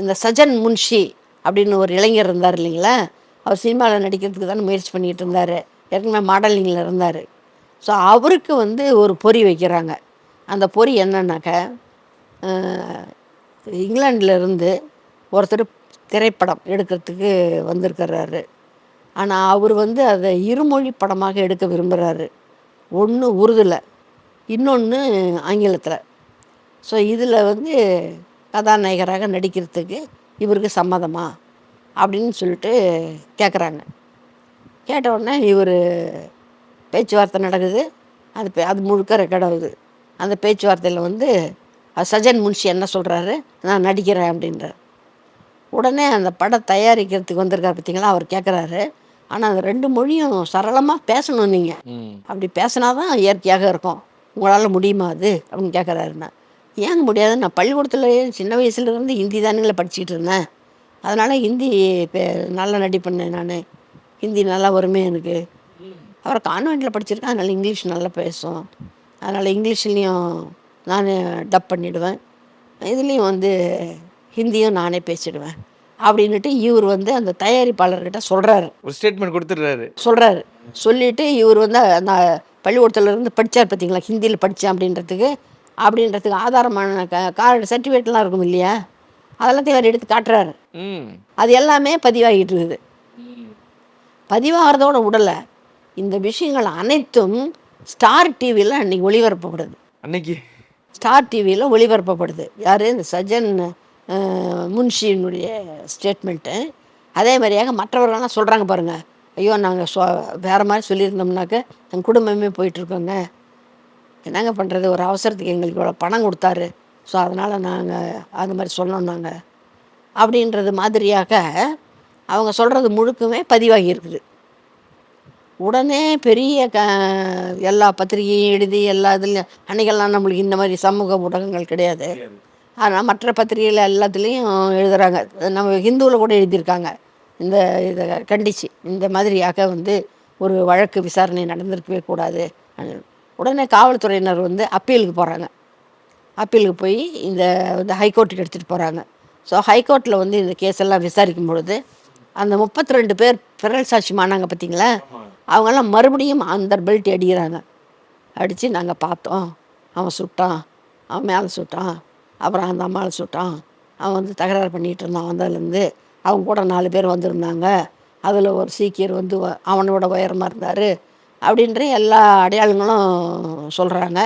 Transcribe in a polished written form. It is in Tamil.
இந்த சஜன் முன்ஷி அப்படின்னு ஒரு இளைஞர் இருந்தார் இல்லைங்களா, அவர் சினிமாவில் நடிக்கிறதுக்கு தானே முயற்சி பண்ணிகிட்டு இருந்தார். ஏற்கனவே மாடலிங்கில் இருந்தார். ஸோ அவருக்கு வந்து ஒரு பொறி வைக்கிறாங்க. அந்த பொறி என்னன்னாக்க, இங்கிலாந்துல இருந்து ஒருத்தர் திரைப்படம் எடுக்கிறதுக்கு வந்திருக்கிறாரு. ஆனால் அவர் வந்து அதை இருமொழி படமாக எடுக்க விரும்புகிறாரு. ஒன்று உருதுல, இன்னொன்று ஆங்கிலத்தில். ஸோ இதில் வந்து கதாநாயகராக நடிக்கிறதுக்கு இவருக்கு சம்மதமா அப்படின்னு சொல்லிட்டு கேட்குறாங்க. கேட்ட உடனே இவர் பேச்சுவார்த்தை நடக்குது. அது முழுக்க ரெக்கார்ட் ஆகுது. அந்த பேச்சுவார்த்தையில் வந்து சஜன் முன்ஷி என்ன சொல்கிறாரு, நான் நடிக்கிறேன் அப்படின்றார். உடனே அந்த படம் தயாரிக்கிறதுக்கு வந்திருக்கார் பார்த்தீங்களா, அவர் கேட்குறாரு, ஆனால் அந்த 2 மொழியும் சரளமாக பேசணும் நீங்கள். அப்படி பேசினா தான் இயற்கையாக இருக்கும். உங்களால் முடியுமா அது அப்படின்னு கேட்குறாருண்ணா. ஏங்க முடியாது, நான் பள்ளிக்கூடத்துலேயே சின்ன வயசுலேருந்து ஹிந்தி தானுங்களே படிச்சுக்கிட்டு இருந்தேன். அதனால் ஹிந்தி நல்லா நடிப்பேன் நான். ஹிந்தி நல்லா வருமே எனக்கு. அவர் கான்வெண்ட்டில் படிச்சிருக்கேன், அதனால் இங்கிலீஷ் நல்லா பேசும். அதனால் இங்கிலீஷ்லேயும் நான் டப் பண்ணிவிடுவேன், இதுலேயும் வந்து ஹிந்தியும் நானே பேசிடுவேன் அப்படின்ட்டு இவர் வந்து அந்த தயாரிப்பாளர்கிட்ட சொல்கிறாரு. ஒரு ஸ்டேட்மெண்ட் சொல்கிறாரு. சொல்லிவிட்டு இவர் வந்து அந்த பள்ளிக்கூடத்துலேருந்து படித்தார் பார்த்தீங்களா, ஹிந்தியில் படித்தேன் அப்படின்றதுக்கு ஆதாரமான கார்டு சர்டிஃபிகேட்லாம் இருக்கும் இல்லையா, அதெல்லாத்தையும் அவர் எடுத்து காட்டுறாரு. அது எல்லாமே பதிவாகிட்டு இருக்குது. பதிவாகிறதோட விடலை, இந்த விஷயங்கள் அனைத்தும் ஸ்டார் டிவியில் அன்றைக்கி ஒளிபரப்பப்படுது. ஸ்டார் டிவியில் ஒளிபரப்பப்படுது. யார், இந்த சஜன் முன்ஷியினுடைய ஸ்டேட்மெண்ட்டு. அதே மாதிரியாக மற்றவர்கள்லாம் சொல்கிறாங்க பாருங்கள், ஐயோ நாங்கள் வேறு மாதிரி சொல்லியிருந்தோம்னாக்க எங்கள் குடும்பமே போயிட்டுருக்கோங்க, என்னங்க பண்ணுறது, ஒரு அவசரத்துக்கு எங்களுக்கு இவ்வளோ பணம் கொடுத்தாரு, ஸோ அதனால் நாங்கள் அந்த மாதிரி சொன்னோம் நாங்கள் அப்படின்றது மாதிரியாக அவங்க சொல்கிறது முழுக்குமே பதிவாகி இருக்குது. உடனே பெரிய எல்லா பத்திரிகையும் எழுதி எல்லா இதுலையும், அன்றைக்கெல்லாம் நம்மளுக்கு இந்த மாதிரி சமூக ஊடகங்கள் கிடையாது. ஆனால் மற்ற பத்திரிகையில் எல்லாத்துலேயும் எழுதுகிறாங்க. நம்ம ஹிந்துவில் கூட எழுதியிருக்காங்க, இந்த இதை கண்டித்து இந்த மாதிரியாக வந்து ஒரு வழக்கு விசாரணை நடந்திருக்கவே கூடாது. உடனே காவல்துறையினர் வந்து அப்பீலுக்கு போகிறாங்க. அப்பீலுக்கு போய் இந்த வந்து ஹைகோர்ட்டுக்கு எடுத்துகிட்டு போகிறாங்க. ஸோ ஹைகோர்ட்டில் வந்து இந்த கேஸ் எல்லாம் விசாரிக்கும் பொழுது அந்த 32 பேர் பிறல் சாட்சி மானாங்க பார்த்தீங்களா, அவங்கெல்லாம் மறுபடியும் அந்த பெல்ட் அடிக்கிறாங்க. அடித்து நாங்கள் பார்த்தோம், அவன் சுட்டான், அவன் மேலே சுட்டான், அப்புறம் அந்த அம்மாவை சுட்டான், அவன் வந்து தகராறு பண்ணிகிட்டு இருந்தான் வந்ததுலேருந்து, அவங்க கூட 4 பேர் வந்திருந்தாங்க, அதில் ஒரு சீக்கியர் வந்து அவனோட உயரமாக இருந்தார் அப்படின்ற எல்லா அடையாளங்களும் சொல்கிறாங்க.